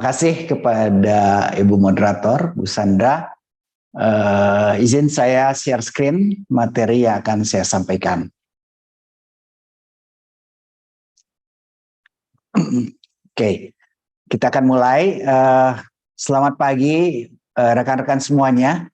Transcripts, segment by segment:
kasih kepada Ibu Moderator, Bu Sandra. Izin saya share screen materi yang akan saya sampaikan. Oke, kita akan mulai. Selamat pagi rekan-rekan semuanya.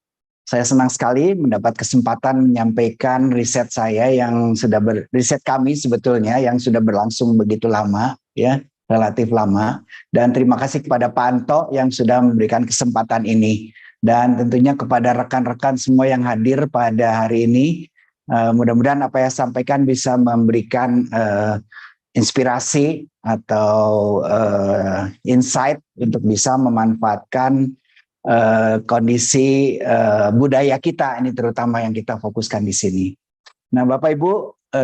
Saya senang sekali mendapat kesempatan menyampaikan riset saya yang sudah riset kami sebetulnya yang sudah berlangsung begitu lama, ya, relatif lama. Dan terima kasih kepada Pak Anto yang sudah memberikan kesempatan ini. Dan tentunya kepada rekan-rekan semua yang hadir pada hari ini, mudah-mudahan apa yang saya sampaikan bisa memberikan inspirasi atau insight untuk bisa memanfaatkan kondisi budaya kita ini terutama yang kita fokuskan di sini. Nah, Bapak Ibu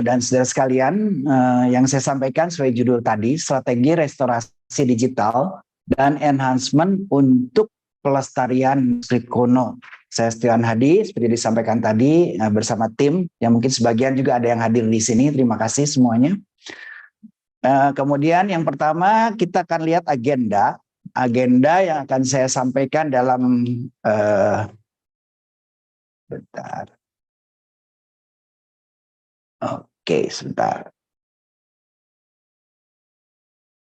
dan saudara sekalian, yang saya sampaikan sesuai judul tadi, strategi restorasi digital dan enhancement untuk pelestarian manuskrip kuno. Saya Setiawan Hadi, seperti disampaikan tadi bersama tim, yang mungkin sebagian juga ada yang hadir di sini. Terima kasih semuanya. Kemudian yang pertama kita akan lihat agenda yang akan saya sampaikan dalam bentar. Oke, sebentar.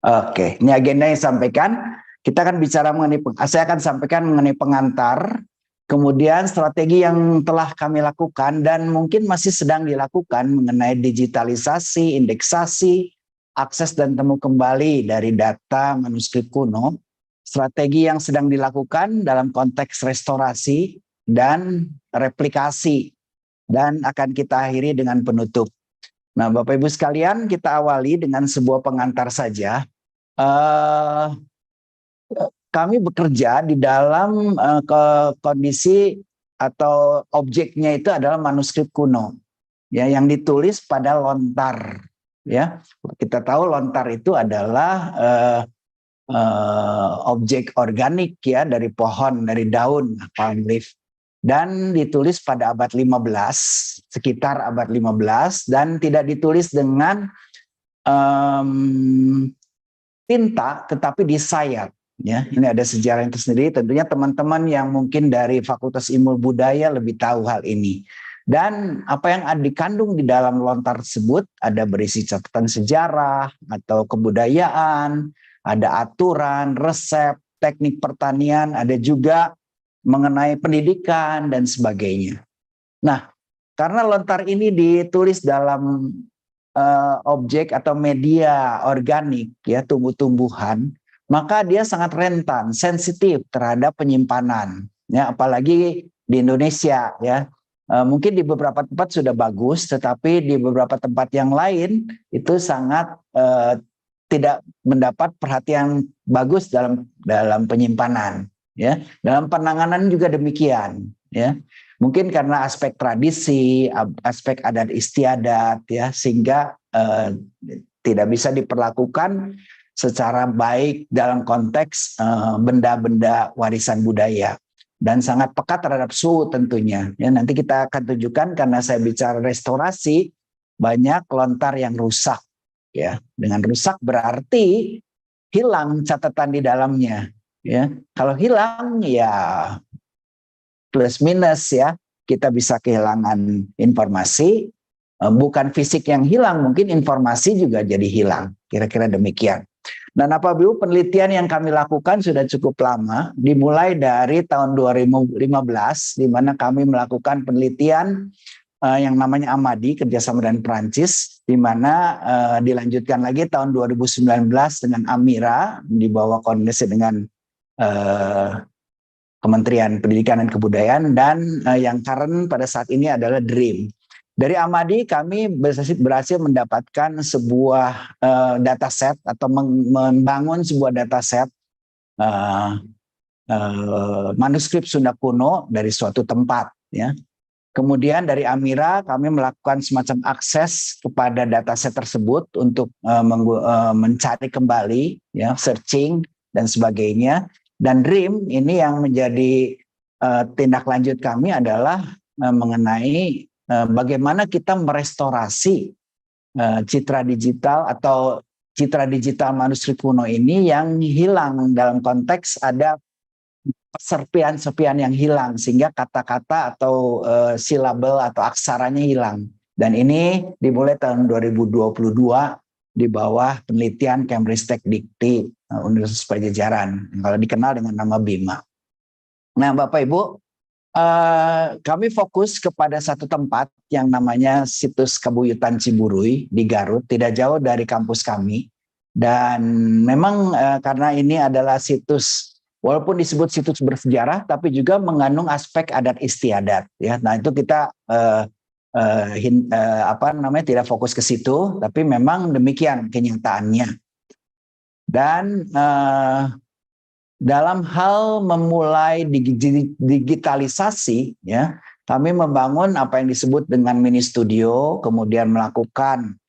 Oke, ini agenda yang sampaikan. Kita akan bicara mengenai, saya akan sampaikan mengenai pengantar, kemudian strategi yang telah kami lakukan dan mungkin masih sedang dilakukan mengenai digitalisasi, indeksasi, akses dan temu kembali dari data manuskrip kuno, strategi yang sedang dilakukan dalam konteks restorasi dan replikasi, dan akan kita akhiri dengan penutup. Nah, Bapak Ibu sekalian, kita awali dengan sebuah pengantar saja. Kami bekerja di dalam kondisi atau objeknya itu adalah manuskrip kuno, ya, yang ditulis pada lontar. Ya, kita tahu lontar itu adalah objek organik, ya, dari pohon, dari daun palm leaf, dan ditulis pada abad 15, sekitar abad 15, dan tidak ditulis dengan tinta tetapi disayat, ya. Ini ada sejarah yang tersendiri, tentunya teman-teman yang mungkin dari Fakultas Ilmu Budaya lebih tahu hal ini. Dan apa yang dikandung di dalam lontar tersebut ada berisi catatan sejarah atau kebudayaan, ada aturan, resep, teknik pertanian, ada juga mengenai pendidikan dan sebagainya. Nah, karena lontar ini ditulis dalam objek atau media organik, ya, tumbuh-tumbuhan, maka dia sangat rentan, sensitif terhadap penyimpanan, ya, apalagi di Indonesia, ya. Mungkin di beberapa tempat sudah bagus, tetapi di beberapa tempat yang lain itu sangat tidak mendapat perhatian bagus dalam penyimpanan, ya. Dalam penanganan juga demikian, ya. Mungkin karena aspek tradisi, aspek adat istiadat, ya, sehingga tidak bisa diperlakukan secara baik dalam konteks benda-benda warisan budaya. Dan sangat pekat terhadap suhu tentunya. Ya, nanti kita akan tunjukkan karena saya bicara restorasi, banyak lontar yang rusak. Ya, dengan rusak berarti hilang catatan di dalamnya. Ya, kalau hilang ya plus minus, ya, kita bisa kehilangan informasi. Bukan fisik yang hilang, mungkin informasi juga jadi hilang. Kira-kira demikian. Dan apabila penelitian yang kami lakukan sudah cukup lama, dimulai dari tahun 2015, di mana kami melakukan penelitian yang namanya Amadi, kerjasama dengan Perancis, di mana dilanjutkan lagi tahun 2019 dengan Amira, di bawah koordinasi dengan Kementerian Pendidikan dan Kebudayaan, dan yang current pada saat ini adalah DREAM. Dari Amadi kami berhasil mendapatkan sebuah dataset atau membangun sebuah dataset manuskrip Sunda kuno dari suatu tempat, ya. Kemudian dari Amira kami melakukan semacam akses kepada dataset tersebut untuk mencari kembali, ya, searching dan sebagainya. Dan DREAM ini yang menjadi tindak lanjut kami adalah mengenai bagaimana kita merestorasi citra digital atau citra digital manuskrip kuno ini yang hilang dalam konteks ada serpian-serpian yang hilang sehingga kata-kata atau silabel atau aksaranya hilang. Dan ini dimulai tahun 2022 di bawah penelitian Kemristek Dikti Universitas Pajajaran, kalau dikenal dengan nama BIMA. Nah, Bapak Ibu, kami fokus kepada satu tempat yang namanya situs Kabuyutan Ciburui di Garut, tidak jauh dari kampus kami. Dan memang karena ini adalah situs, walaupun disebut situs bersejarah, tapi juga mengandung aspek adat istiadat. Ya, nah itu kita tidak fokus ke situ, tapi memang demikian kenyataannya. Dan dalam hal memulai digitalisasi, ya, kami membangun apa yang disebut dengan mini studio, kemudian melakukan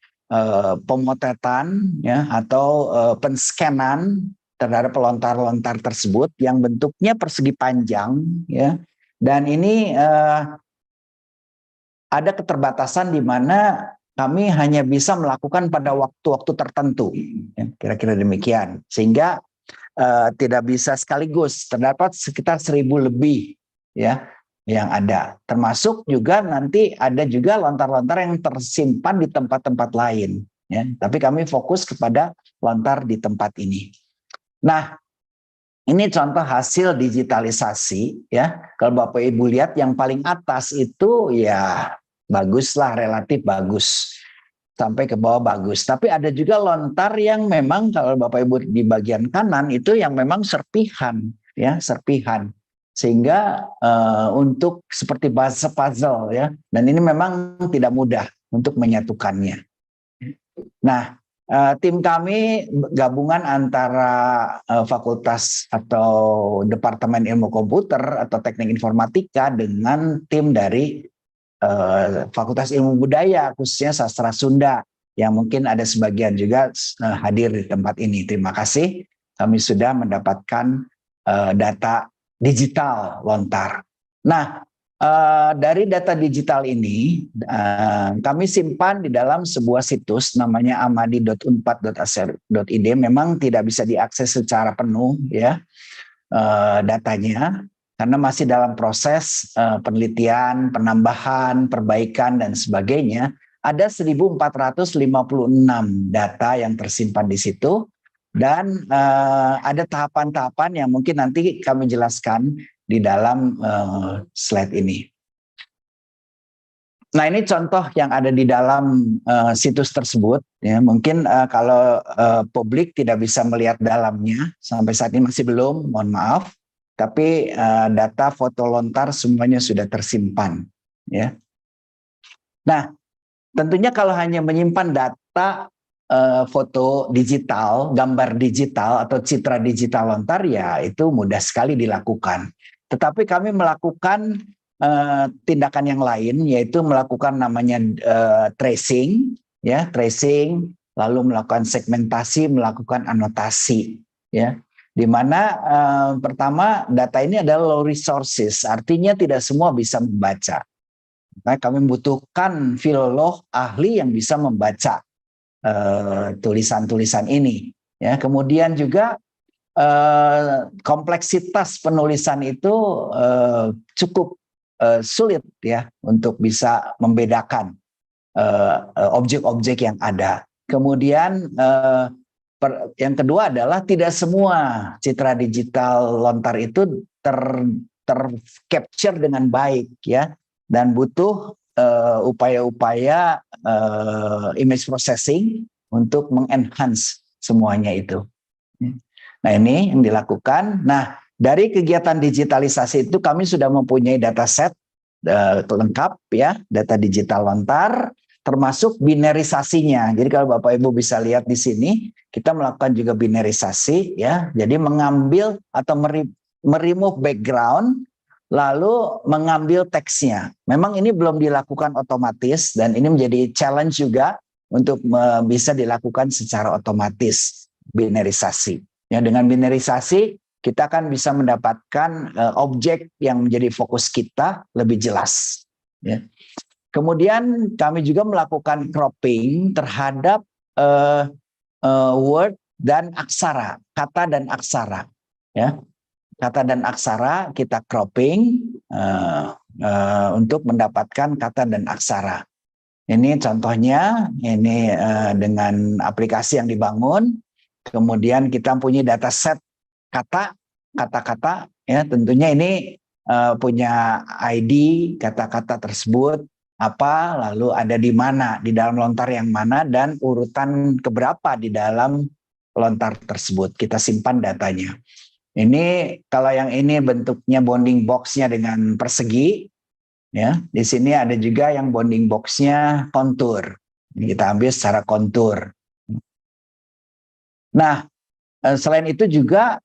pemotretan, ya, atau penscanan terhadap lontar-lontar tersebut yang bentuknya persegi panjang, ya, dan ini ada keterbatasan di mana kami hanya bisa melakukan pada waktu-waktu tertentu, ya, kira-kira demikian, sehingga tidak bisa sekaligus. Terdapat sekitar 1000 lebih, ya, yang ada. Termasuk juga nanti ada juga lontar-lontar yang tersimpan di tempat-tempat lain, ya. Tapi kami fokus kepada lontar di tempat ini. Nah, ini contoh hasil digitalisasi, ya. Kalau Bapak Ibu lihat yang paling atas itu ya baguslah, relatif bagus. Sampai ke bawah bagus. Tapi ada juga lontar yang memang kalau Bapak Ibu di bagian kanan itu yang memang serpihan, ya, serpihan. Sehingga untuk seperti puzzle, ya. Dan ini memang tidak mudah untuk menyatukannya. Nah, tim kami gabungan antara fakultas atau Departemen Ilmu Komputer atau Teknik Informatika dengan tim dari Fakultas Ilmu Budaya, khususnya Sastra Sunda, yang mungkin ada sebagian juga hadir di tempat ini. Terima kasih, kami sudah mendapatkan data digital lontar. Nah, dari data digital ini kami simpan di dalam sebuah situs namanya amadi.unpad.ac.id. Memang tidak bisa diakses secara penuh, ya, datanya, karena masih dalam proses penelitian, penambahan, perbaikan, dan sebagainya. Ada 1456 data yang tersimpan di situ, dan ada tahapan-tahapan yang mungkin nanti kami jelaskan di dalam slide ini. Nah, ini contoh yang ada di dalam situs tersebut. Ya, mungkin kalau publik tidak bisa melihat dalamnya, sampai saat ini masih belum, mohon maaf. Tapi data foto lontar semuanya sudah tersimpan, ya. Nah, tentunya kalau hanya menyimpan data foto digital, gambar digital atau citra digital lontar, ya itu mudah sekali dilakukan. Tetapi kami melakukan tindakan yang lain, yaitu melakukan namanya tracing, ya, tracing, lalu melakukan segmentasi, melakukan anotasi, ya. Di mana pertama data ini adalah low resources, artinya tidak semua bisa membaca. Nah, kami membutuhkan filolog ahli yang bisa membaca tulisan-tulisan ini. Ya, kemudian juga kompleksitas penulisan itu cukup sulit, ya, untuk bisa membedakan objek-objek yang ada. Kemudian yang kedua adalah tidak semua citra digital lontar itu tercapture dengan baik, ya, dan butuh upaya-upaya image processing untuk mengenhance semuanya itu. Nah, ini yang dilakukan. Nah, dari kegiatan digitalisasi itu kami sudah mempunyai dataset lengkap, ya, data digital lontar, termasuk binarisasinya. Jadi kalau Bapak Ibu bisa lihat di sini, kita melakukan juga binarisasi, ya. Jadi mengambil atau meremove background, lalu mengambil teksnya. Memang ini belum dilakukan otomatis, dan ini menjadi challenge juga untuk bisa dilakukan secara otomatis binarisasi. Ya, dengan binarisasi kita akan bisa mendapatkan objek yang menjadi fokus kita lebih jelas, ya. Kemudian kami juga melakukan cropping terhadap word dan aksara, kata dan aksara, ya. Kata dan aksara kita cropping untuk mendapatkan kata dan aksara. Ini contohnya, ini dengan aplikasi yang dibangun. Kemudian kita punya data set kata-kata, ya. Tentunya ini punya ID kata-kata tersebut apa, lalu ada di mana, di dalam lontar yang mana, dan urutan keberapa di dalam lontar tersebut. Kita simpan datanya. Ini kalau yang ini bentuknya bounding box-nya dengan persegi, ya. Di sini ada juga yang bounding box-nya kontur. Ini kita ambil secara kontur. Nah, selain itu juga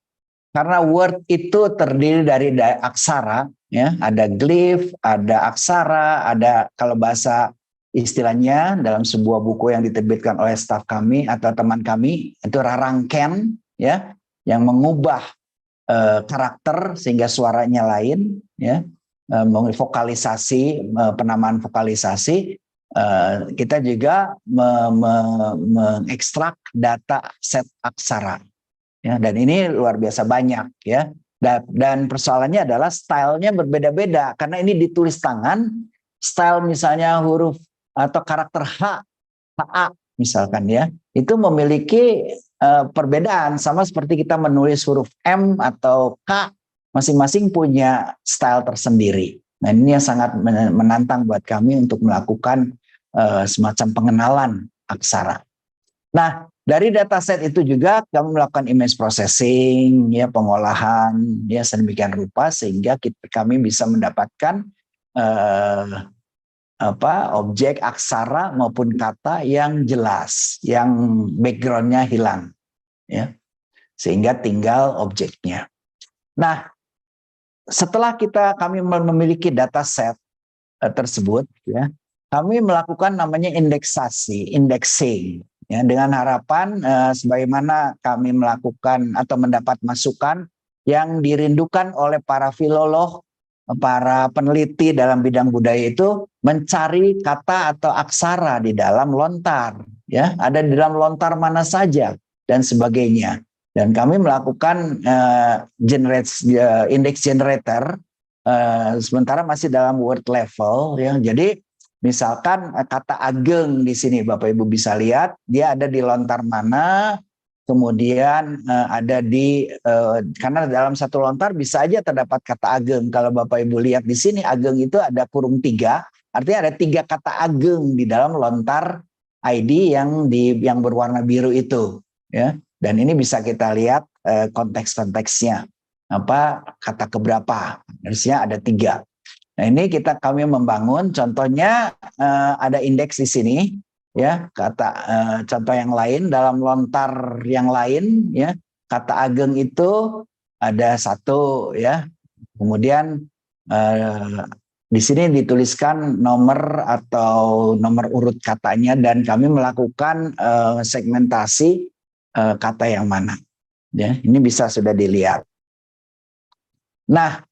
karena word itu terdiri dari aksara, ya, ada glyph, ada aksara, ada kalau bahasa istilahnya dalam sebuah buku yang diterbitkan oleh staf kami atau teman kami itu rarangken, ya, yang mengubah karakter sehingga suaranya lain, ya, vokalisasi, penamaan vokalisasi. Kita juga mengekstrak data set aksara, ya, dan ini luar biasa banyak, ya. Dan persoalannya adalah stylenya berbeda-beda karena ini ditulis tangan. Style misalnya huruf atau karakter HA misalkan, ya, itu memiliki perbedaan, sama seperti kita menulis huruf M atau K, masing-masing punya style tersendiri. Nah, ini yang sangat menantang buat kami untuk melakukan semacam pengenalan aksara. Nah, dari dataset itu juga kami melakukan image processing, ya, pengolahan, ya, sedemikian rupa sehingga kami bisa mendapatkan objek aksara maupun kata yang jelas, yang backgroundnya hilang, ya, sehingga tinggal objeknya. Nah, setelah kami memiliki dataset tersebut, ya, kami melakukan namanya indexing, ya, dengan harapan sebagaimana kami melakukan atau mendapat masukan yang dirindukan oleh para filolog, para peneliti dalam bidang budaya itu mencari kata atau aksara di dalam lontar, ya, ada di dalam lontar mana saja dan sebagainya. Dan kami melakukan index generator sementara masih dalam word level, ya. Jadi misalkan kata ageng di sini Bapak Ibu bisa lihat dia ada di lontar mana. Kemudian ada di karena dalam satu lontar bisa aja terdapat kata ageng. Kalau Bapak Ibu lihat di sini ageng itu ada kurung 3, artinya ada 3 kata ageng di dalam lontar ID yang berwarna biru itu, ya. Dan ini bisa kita lihat konteks-konteksnya apa kata keberapa, harusnya ada 3. Nah, ini kami membangun contohnya ada indeks di sini. Ya, kata contoh yang lain dalam lontar yang lain, ya, kata ageng itu ada 1, ya. Kemudian di sini dituliskan nomor atau nomor urut katanya dan kami melakukan segmentasi kata yang mana, ya. Ini bisa sudah dilihat. Nah,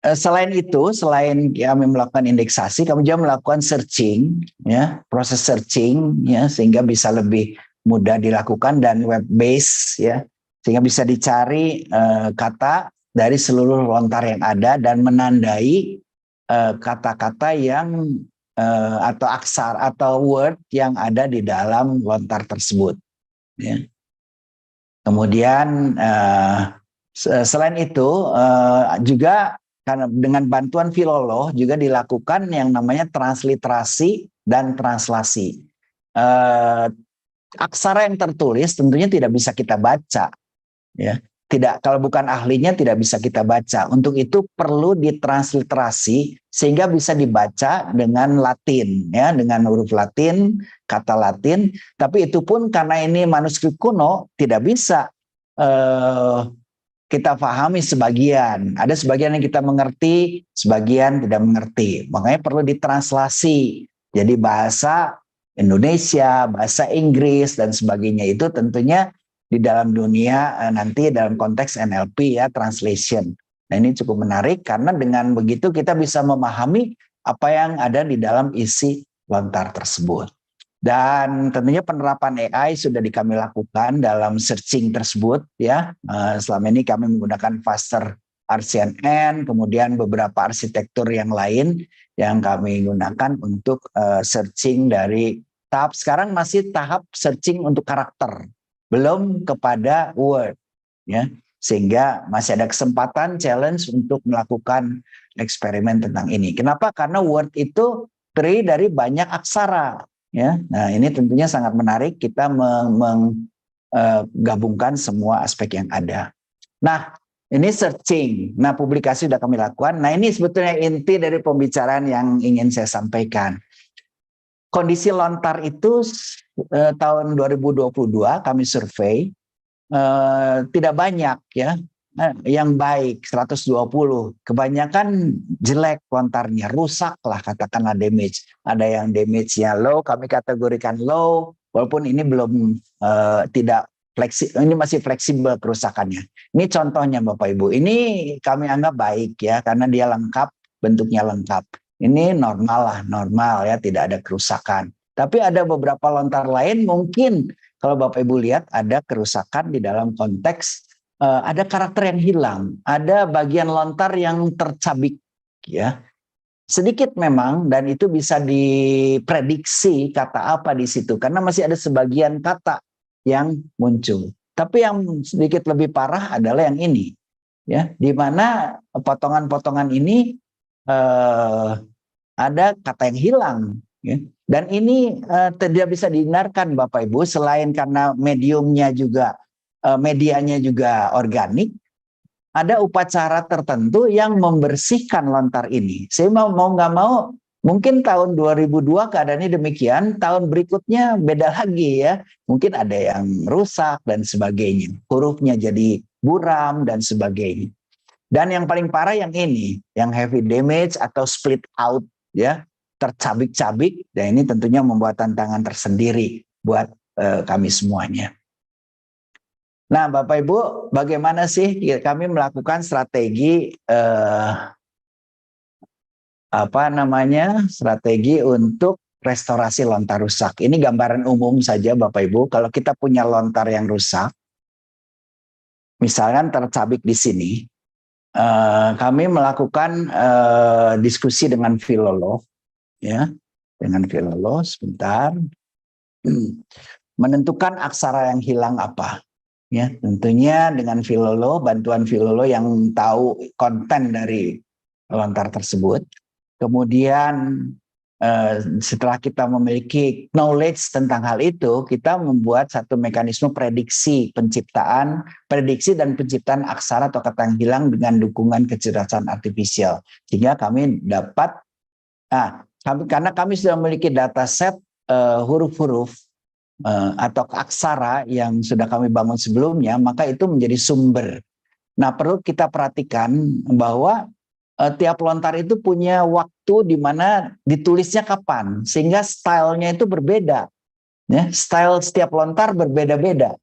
selain itu, selain kami melakukan indeksasi, kami juga melakukan searching, ya, proses searching, ya, sehingga bisa lebih mudah dilakukan dan web base, ya, sehingga bisa dicari kata dari seluruh lontar yang ada dan menandai kata-kata yang atau aksara atau word yang ada di dalam lontar tersebut, ya. Kemudian selain itu juga karena dengan bantuan filolog juga dilakukan yang namanya transliterasi dan translasi. Aksara yang tertulis tentunya tidak bisa kita baca, ya. Tidak, kalau bukan ahlinya tidak bisa kita baca. Untuk itu perlu ditransliterasi sehingga bisa dibaca dengan Latin, ya, dengan huruf Latin, kata Latin. Tapi itu pun karena ini manuskrip kuno tidak bisa kita pahami sebagian. Ada sebagian yang kita mengerti, sebagian tidak mengerti. Makanya perlu ditranslasi. Jadi bahasa Indonesia, bahasa Inggris, dan sebagainya itu tentunya di dalam dunia nanti dalam konteks NLP, ya, translation. Nah, ini cukup menarik karena dengan begitu kita bisa memahami apa yang ada di dalam isi lontar tersebut. Dan tentunya penerapan AI sudah kami lakukan dalam searching tersebut ya. Selama ini kami menggunakan Faster RCNN, kemudian beberapa arsitektur yang lain yang kami gunakan untuk searching dari tahap sekarang masih tahap searching untuk karakter, belum kepada word ya. Sehingga masih ada kesempatan challenge untuk melakukan eksperimen tentang ini. Kenapa? Karena word itu terdiri dari banyak aksara ya. Nah, ini tentunya sangat menarik kita menggabungkan semua aspek yang ada. Nah, ini searching. Nah, publikasi sudah kami lakukan. Nah, ini sebetulnya inti dari pembicaraan yang ingin saya sampaikan. Kondisi lontar itu tahun 2022 kami survei tidak banyak ya. Yang baik 120, kebanyakan jelek lontarnya, rusak lah katakanlah damage. Ada yang damage-nya low, kami kategorikan low, walaupun ini belum tidak fleksibel, ini masih fleksibel kerusakannya. Ini contohnya Bapak Ibu, ini kami anggap baik ya, karena dia lengkap, bentuknya lengkap. Ini normal lah, normal ya, tidak ada kerusakan. Tapi ada beberapa lontar lain mungkin kalau Bapak Ibu lihat ada kerusakan di dalam konteks ada karakter yang hilang, ada bagian lontar yang tercabik ya. Sedikit memang dan itu bisa diprediksi kata apa di situ karena masih ada sebagian kata yang muncul. Tapi yang sedikit lebih parah adalah yang ini ya, di mana potongan-potongan ini ada kata yang hilang ya. Dan ini tidak bisa dihindarkan Bapak Ibu selain karena mediumnya juga medianya juga organik, ada upacara tertentu yang membersihkan lontar ini. Saya mau nggak mau, mungkin tahun 2002 keadaannya demikian, tahun berikutnya beda lagi ya. Mungkin ada yang rusak dan sebagainya, hurufnya jadi buram dan sebagainya. Dan yang paling parah yang ini, yang heavy damage atau split out ya, tercabik-cabik, dan ini tentunya membuat tantangan tersendiri buat kami semuanya. Nah, Bapak Ibu, bagaimana sih kami melakukan strategi strategi untuk restorasi lontar rusak. Ini gambaran umum saja Bapak Ibu. Kalau kita punya lontar yang rusak, misalkan tercabik di sini, kami melakukan diskusi dengan filolog, ya, dengan filolog sebentar, menentukan aksara yang hilang apa. Ya, tentunya dengan filolog, bantuan filolog yang tahu konten dari lontar tersebut. Kemudian setelah kita memiliki knowledge tentang hal itu, kita membuat satu mekanisme prediksi dan penciptaan aksara atau kata yang hilang dengan dukungan kecerdasan artifisial. Sehingga kami dapat, karena kami sudah memiliki dataset huruf-huruf atau aksara yang sudah kami bangun sebelumnya, maka itu menjadi sumber. Nah, perlu kita perhatikan bahwa tiap lontar itu punya waktu di mana ditulisnya kapan, sehingga stylenya itu berbeda. Ya, style setiap lontar berbeda-beda.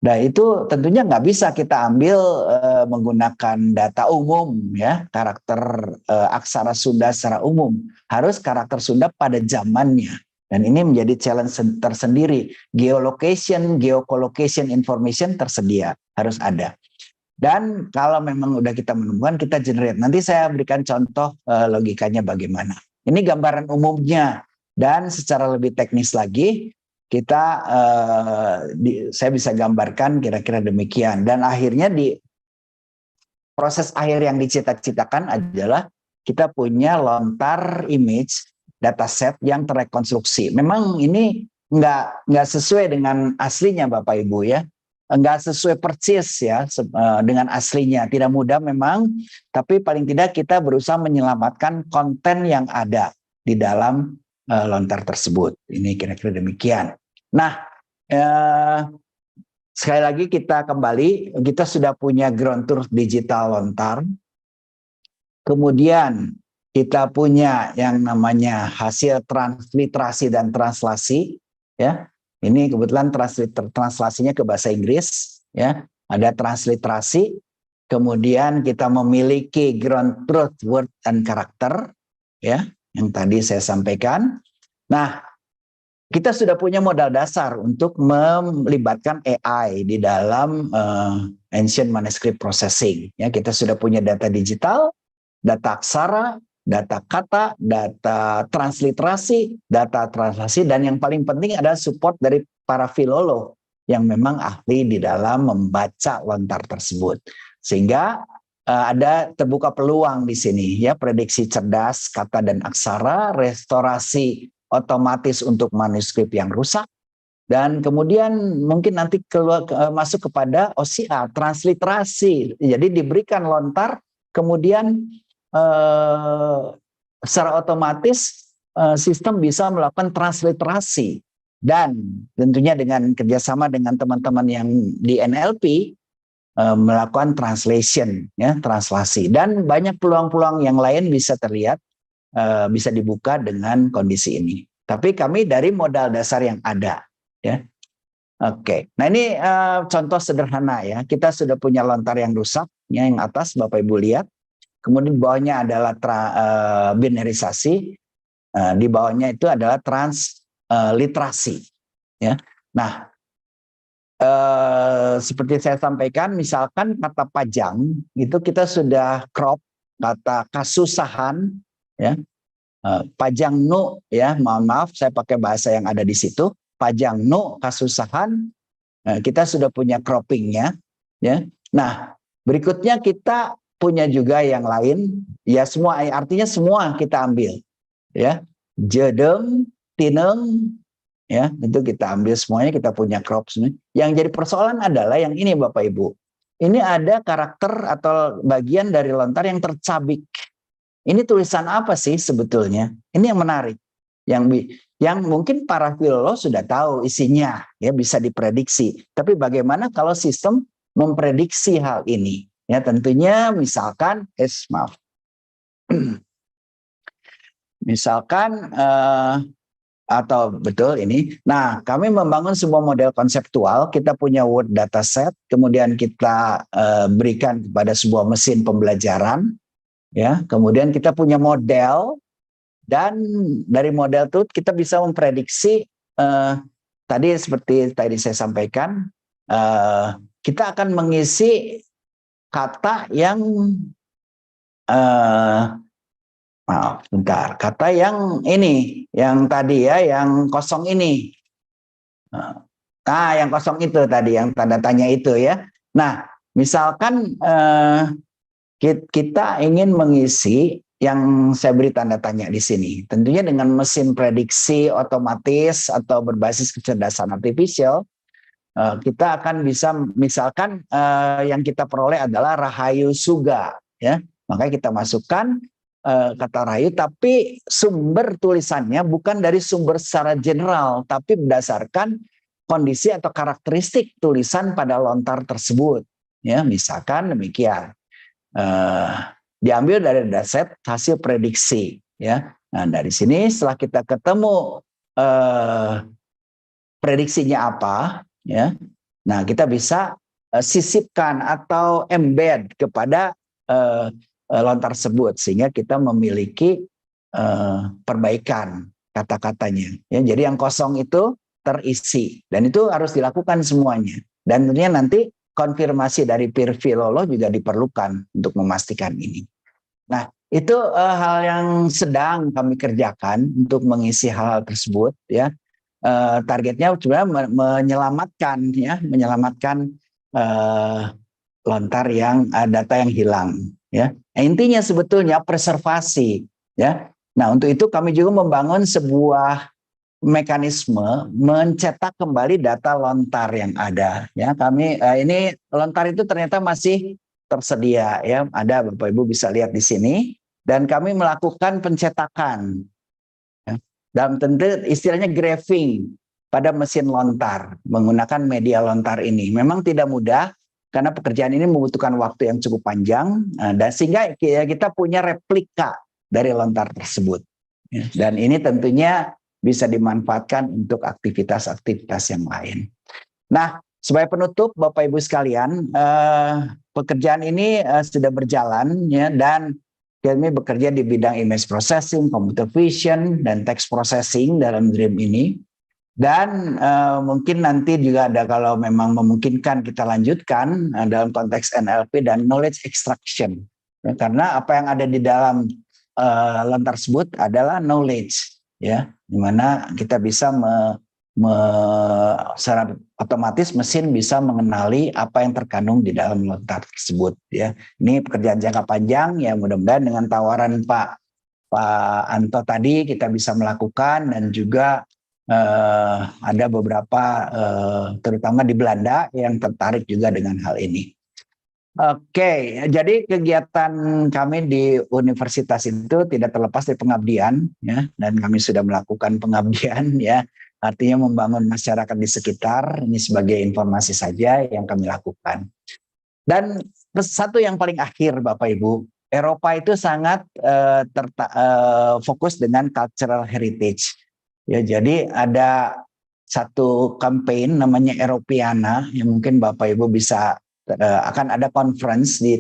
Nah, itu tentunya nggak bisa kita ambil menggunakan data umum, ya, karakter aksara Sunda secara umum. Harus karakter Sunda pada zamannya. Dan ini menjadi challenge tersendiri. Geolocation, geocollocation information tersedia, harus ada. Dan kalau memang udah kita menemukan, kita generate. Nanti saya berikan contoh logikanya bagaimana. Ini gambaran umumnya. Dan secara lebih teknis lagi, saya bisa gambarkan kira-kira demikian. Dan akhirnya di proses akhir yang dicita-citakan adalah kita punya lontar image dataset yang terrekonstruksi. Memang ini nggak sesuai dengan aslinya Bapak Ibu ya, nggak sesuai persis ya dengan aslinya. Tidak mudah memang, tapi paling tidak kita berusaha menyelamatkan konten yang ada di dalam lontar tersebut. Ini kira-kira demikian. Nah, sekali lagi kita kembali, kita sudah punya ground truth digital lontar. Kemudian kita punya yang namanya hasil transliterasi dan translasi, ya. Ini kebetulan translasinya ke bahasa Inggris, ya. Ada transliterasi, kemudian kita memiliki ground truth word dan karakter, ya, yang tadi saya sampaikan. Nah, kita sudah punya modal dasar untuk melibatkan AI di dalam ancient manuscript processing. Ya, kita sudah punya data digital, data aksara, data kata, data transliterasi, data translasi, dan yang paling penting adalah support dari para filolog yang memang ahli di dalam membaca lontar tersebut. Sehingga ada terbuka peluang di sini, ya, prediksi cerdas kata dan aksara, restorasi otomatis untuk manuskrip yang rusak, dan kemudian mungkin nanti masuk kepada OCR, transliterasi. Jadi diberikan lontar, kemudian secara otomatis sistem bisa melakukan transliterasi, dan tentunya dengan kerjasama dengan teman-teman yang di NLP melakukan translation, ya, translasi, dan banyak peluang-peluang yang lain bisa terlihat, bisa dibuka dengan kondisi ini. Tapi kami dari modal dasar yang ada, ya. Oke, nah ini contoh sederhana, ya. Kita sudah punya lontar yang rusak, ya, yang atas Bapak Ibu lihat. Kemudian di bawahnya adalah binarisasi, di bawahnya itu adalah transliterasi, ya. Nah, seperti saya sampaikan, misalkan kata pajang itu kita sudah crop, kata kasusahan, ya, pajang nu, ya, mohon maaf saya pakai bahasa yang ada di situ, pajang nu kasusahan, kita sudah punya croppingnya, ya. Nah, berikutnya kita punya juga yang lain, ya, semua artinya semua kita ambil, ya, jedeng, tineng, ya, itu kita ambil semuanya, kita punya crop semua. Yang jadi persoalan adalah yang ini Bapak Ibu, ini ada karakter atau bagian dari lontar yang tercabik. Ini tulisan apa sih sebetulnya? Ini yang menarik, yang mungkin para filolog sudah tahu isinya, ya, bisa diprediksi. Tapi bagaimana kalau sistem memprediksi hal ini? Ya, tentunya misalkan, maaf, misalkan atau betul ini. Nah, kami membangun sebuah model konseptual. Kita punya word dataset, kemudian kita berikan kepada sebuah mesin pembelajaran. Ya, kemudian kita punya model, dan dari model itu kita bisa memprediksi tadi seperti tadi saya sampaikan, kita akan mengisi kata yang maaf, bentar, kata yang ini, yang tadi, ya, yang kosong ini. Nah, yang kosong itu tadi, yang tanda tanya itu, ya. Nah, misalkan kita ingin mengisi yang saya beri tanda tanya di sini. Tentunya dengan mesin prediksi otomatis atau berbasis kecerdasan artifisial, kita akan bisa, misalkan yang kita peroleh adalah Rahayu Suga, ya. Makanya kita masukkan kata Rahayu, tapi sumber tulisannya bukan dari sumber secara general, tapi berdasarkan kondisi atau karakteristik tulisan pada lontar tersebut, ya. Misalkan demikian. Diambil dari dataset hasil prediksi, ya. Nah, dari sini setelah kita ketemu prediksinya apa, ya. Nah, kita bisa sisipkan atau embed kepada lontar tersebut, sehingga kita memiliki perbaikan kata-katanya, ya. Jadi yang kosong itu terisi, dan itu harus dilakukan semuanya, dan tentunya nanti konfirmasi dari peer filolog juga diperlukan untuk memastikan ini. Nah, itu hal yang sedang kami kerjakan untuk mengisi hal tersebut, ya. Targetnya sebenarnya menyelamatkan, ya, menyelamatkan lontar yang data yang hilang, ya. Nah, intinya sebetulnya preservasi, ya. Nah, untuk itu kami juga membangun sebuah mekanisme mencetak kembali data lontar yang ada, ya. Kami ini lontar itu ternyata masih tersedia, ya, ada, Bapak Ibu bisa lihat di sini, dan kami melakukan pencetakan, ya, dalam tentu istilahnya graving pada mesin lontar menggunakan media lontar ini. Memang tidak mudah karena pekerjaan ini membutuhkan waktu yang cukup panjang, dan sehingga kita punya replika dari lontar tersebut, ya. Dan ini tentunya bisa dimanfaatkan untuk aktivitas-aktivitas yang lain. Nah, sebagai penutup, Bapak Ibu sekalian, pekerjaan ini sudah berjalan, ya, dan kami bekerja di bidang image processing, computer vision, dan text processing dalam Dream ini. Dan mungkin nanti juga ada kalau memang memungkinkan kita lanjutkan dalam konteks NLP dan knowledge extraction. Ya, karena apa yang ada di dalam lontar tersebut adalah knowledge, ya, dimana kita bisa secara otomatis mesin bisa mengenali apa yang terkandung di dalam lontar tersebut. Ya, ini pekerjaan jangka panjang ya, mudah-mudahan dengan tawaran Pak Anto tadi kita bisa melakukan, dan juga ada beberapa terutama di Belanda yang tertarik juga dengan hal ini. Oke, jadi kegiatan kami di universitas itu tidak terlepas dari pengabdian, ya, dan kami sudah melakukan pengabdian, ya, artinya membangun masyarakat di sekitar. Ini sebagai informasi saja yang kami lakukan. Dan satu yang paling akhir, Bapak Ibu, Eropa itu sangat fokus dengan cultural heritage. Ya, jadi ada satu campaign namanya Europeana yang mungkin Bapak Ibu bisa akan ada conference di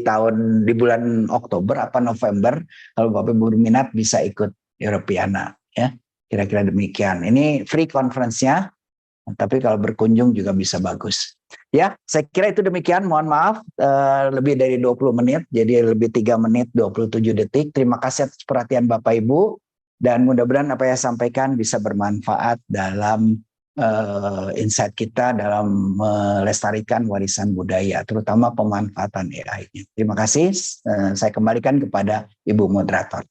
bulan Oktober apa November. Kalau Bapak Ibu berminat bisa ikut Europeana, ya. Kira-kira demikian. Ini free conference-nya, tapi kalau berkunjung juga bisa bagus. Ya, saya kira itu demikian. Mohon maaf lebih dari 20 menit, jadi lebih 3 menit 27 detik. Terima kasih atas perhatian Bapak Ibu, dan mudah-mudahan apa yang saya sampaikan bisa bermanfaat dalam insight kita dalam melestarikan warisan budaya, terutama pemanfaatan AI. Terima kasih. Saya kembalikan kepada Ibu Moderator.